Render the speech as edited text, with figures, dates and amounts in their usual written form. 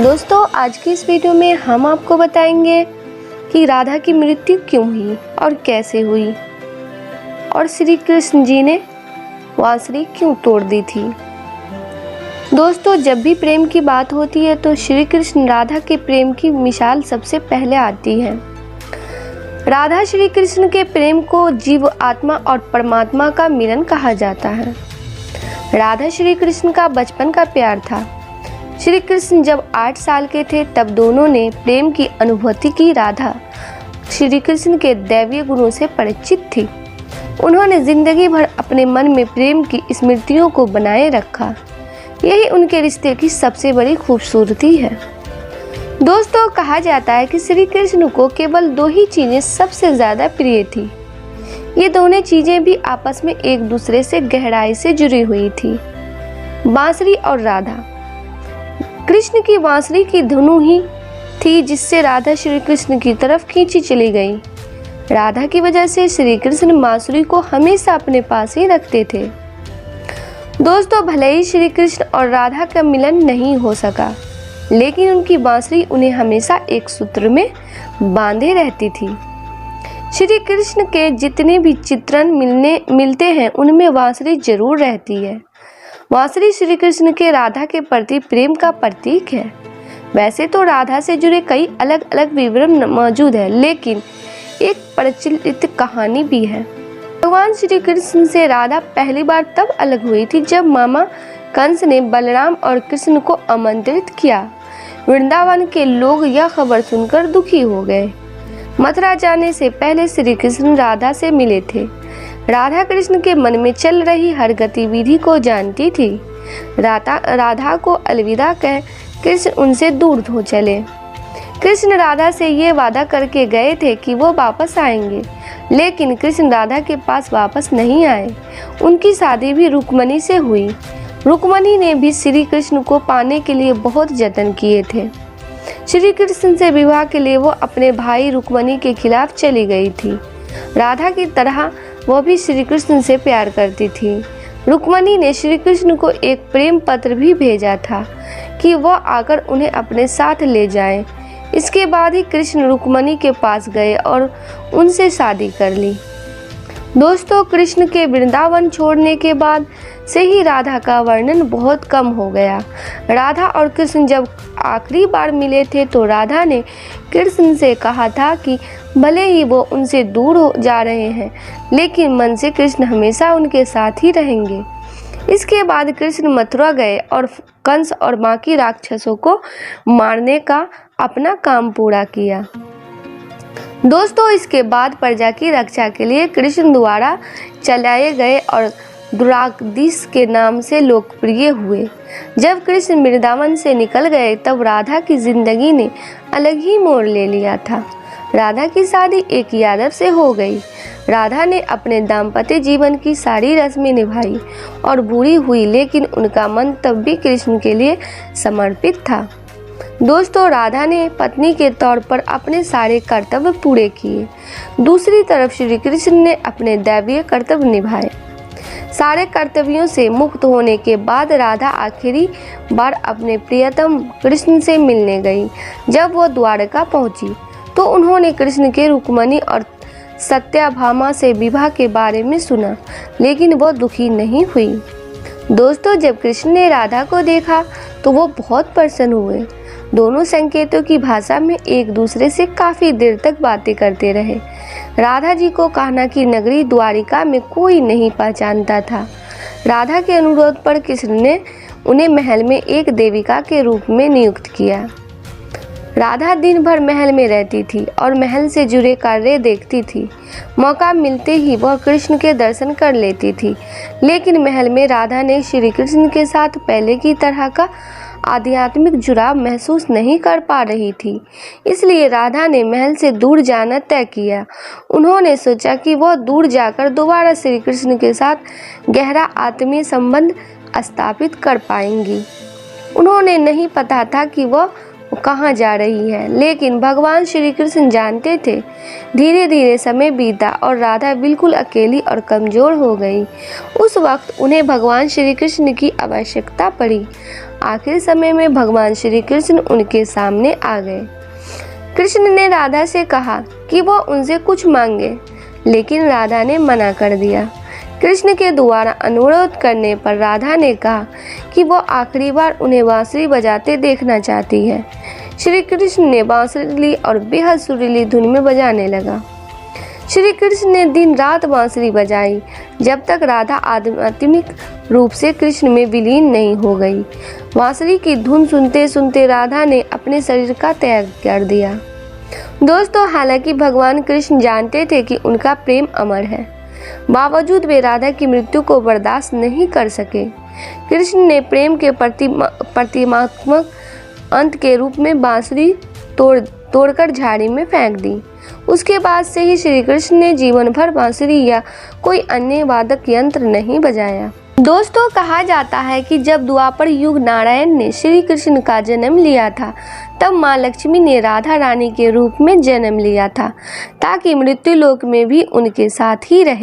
दोस्तों, आज की इस वीडियो में हम आपको बताएंगे कि राधा की मृत्यु क्यों हुई और कैसे हुई, और श्री कृष्ण जी ने बांसुरी क्यों तोड़ दी थी। दोस्तों, जब भी प्रेम की बात होती है तो श्री कृष्ण राधा के प्रेम की मिसाल सबसे पहले आती है। राधा श्री कृष्ण के प्रेम को जीव, आत्मा और परमात्मा का मिलन कहा जाता है। राधा श्री कृष्ण का बचपन का प्यार था। श्री कृष्ण जब 8 साल के थे तब दोनों ने प्रेम की अनुभूति की। राधा श्री कृष्ण के दैवीय गुणों से परिचित थी। उन्होंने जिंदगी भर अपने मन में प्रेम की स्मृतियों को बनाए रखा। यही उनके रिश्ते की सबसे बड़ी खूबसूरती है। दोस्तों, कहा जाता है कि श्री कृष्ण को केवल 2 ही चीजें सबसे ज्यादा प्रिय थी। ये दोनों चीजें भी आपस में एक दूसरे से गहराई से जुड़ी हुई थी, बांसुरी और राधा। कृष्ण की बांसुरी की धुन ही थी जिससे राधा श्री कृष्ण की तरफ खींची चली गई। राधा की वजह से श्री कृष्ण बांसुरी को हमेशा अपने पास ही रखते थे। दोस्तों, भले ही श्री कृष्ण और राधा का मिलन नहीं हो सका, लेकिन उनकी बांसुरी उन्हें हमेशा एक सूत्र में बांधे रहती थी। श्री कृष्ण के जितने भी चित्रण मिलते हैं उनमें बांसुरी जरूर रहती है। बांसुरी श्री कृष्ण के राधा के प्रति प्रेम का प्रतीक है। वैसे तो राधा से जुड़े कई अलग अलग विवरण मौजूद है, लेकिन एक प्रचलित कहानी भी है। भगवान श्री कृष्ण से राधा पहली बार तब अलग हुई थी जब मामा कंस ने बलराम और कृष्ण को आमंत्रित किया। वृंदावन के लोग यह खबर सुनकर दुखी हो गए। मथुरा जाने से पहले श्री कृष्ण राधा से मिले थे। राधा कृष्ण के मन में चल रही हर गतिविधि को जानती थी। राधा को अलविदा कह कृष्ण उनसे दूर हो चले। कृष्ण राधा से ये वादा करके गए थे कि वो वापस आएंगे, लेकिन कृष्ण राधा के पास वापस नहीं आए। उनकी शादी भी रुक्मणी से हुई। रुक्मणी ने भी श्री कृष्ण को पाने के लिए बहुत जतन किए थे। श्री कृष्ण से विवाह के लिए वो अपने भाई रुक्मणी के खिलाफ चली गई थी। राधा की तरह वह भी श्री कृष्ण से प्यार करती थी। रुक्मणी ने श्री कृष्ण को एक प्रेम पत्र भी भेजा था कि वह आकर उन्हें अपने साथ ले जाएं। इसके बाद ही कृष्ण रुक्मणी के पास गए और उनसे शादी कर ली। दोस्तों, कृष्ण के वृंदावन छोड़ने के बाद से ही राधा का वर्णन बहुत कम हो गया। राधा और कृष्ण जब आखिरी बार मिले थे तो राधा ने कृष्ण से कहा था कि भले ही वो उनसे दूर हो जा रहे हैं, लेकिन मन से कृष्ण हमेशा उनके साथ ही रहेंगे। इसके बाद कृष्ण मथुरा गए और कंस और बाकी राक्षसों को मारने का अपना काम पूरा किया। दोस्तों, इसके बाद प्रजा की रक्षा के लिए कृष्ण द्वारा चलाए गए और द्वारकाधीश के नाम से लोकप्रिय हुए। जब कृष्ण वृंदावन से निकल गए तब राधा की जिंदगी ने अलग ही मोड़ ले लिया था। राधा की शादी एक यादव से हो गई। राधा ने अपने दाम्पत्य जीवन की सारी रस्में निभाई और बूढ़ी हुई, लेकिन उनका मन तब भी कृष्ण के लिए समर्पित था। दोस्तों, राधा ने पत्नी के तौर पर अपने सारे कर्तव्य पूरे किए। दूसरी तरफ श्री कृष्ण ने अपने दैवीय कर्तव्य निभाए। सारे कर्तव्यों से मुक्त होने के बाद राधा आखिरी बार अपने प्रियतम कृष्ण से मिलने गई। जब वो द्वारका पहुंची तो उन्होंने कृष्ण के रुक्मणी और सत्यभामा से विवाह के बारे में सुना, लेकिन वो दुखी नहीं हुई। दोस्तों, जब कृष्ण ने राधा को देखा तो वो बहुत प्रसन्न हुए। दोनों संकेतों की भाषा में एक दूसरे से काफी देर तक बातें करते रहे। राधा जी को कान्हा की नगरी द्वारिका में कोई नहीं पहचानता था। राधा के अनुरोध पर कृष्ण ने उन्हें महल में एक देविका के रूप में नियुक्त किया। राधा दिन भर महल में रहती थी और महल से जुड़े कार्य देखती थी। मौका मिलते ही वह कृष्ण के दर्शन कर लेती थी, लेकिन महल में राधा ने श्री कृष्ण के साथ पहले की तरह का आध्यात्मिक जुड़ाव महसूस नहीं कर पा रही थी। इसलिए राधा ने महल से दूर जाना तय किया। उन्होंने सोचा कि वह दूर जाकर दोबारा श्री कृष्ण के साथ गहरा आत्मीय संबंध स्थापित कर पाएंगी। उन्होंने नहीं पता था कि वह कहाँ जा रही है, लेकिन भगवान श्री कृष्ण जानते थे। धीरे धीरे समय बीता और राधा बिल्कुल अकेली और कमजोर हो गई। उस वक्त उन्हें भगवान श्री कृष्ण की आवश्यकता पड़ी। आखिरी समय में भगवान श्री कृष्ण उनके सामने आ गए। कृष्ण ने राधा से कहा कि वो उनसे कुछ मांगे, लेकिन राधा ने मना कर दिया। कृष्ण के द्वारा अनुरोध करने पर राधा ने कहा कि वो आखिरी बार उन्हें बांसुरी बजाते देखना चाहती है। श्री कृष्ण ने बांसुरी ली और बेहद सुरीली धुन में बजाने लगा। श्री कृष्ण ने दिन रात बांसुरी बजाई जब तक राधा आध्यात्मिक रूप से कृष्ण में विलीन नहीं हो गई। बांसुरी की धुन सुनते सुनते राधा ने अपने शरीर का त्याग कर दिया। दोस्तों, हालांकि भगवान कृष्ण जानते थे कि उनका प्रेम अमर है, बावजूद वे राधा की मृत्यु को बर्दाश्त नहीं कर सके। कृष्ण ने प्रेम के प्रतीकात्मक अंत के रूप में बांसुरी तोड़कर झाड़ी में फेंक दी। उसके बाद से ही श्री कृष्ण ने जीवन भर बांसुरी या कोई अन्य वादक यंत्र नहीं बजाया। दोस्तों, कहा जाता है कि जब द्वापर युग नारायण ने श्री कृष्ण का जन्म लिया था, तब माँ लक्ष्मी ने राधा रानी के रूप में जन्म लिया था, ताकि मृत्यु लोक में भी उनके साथ ही रहे।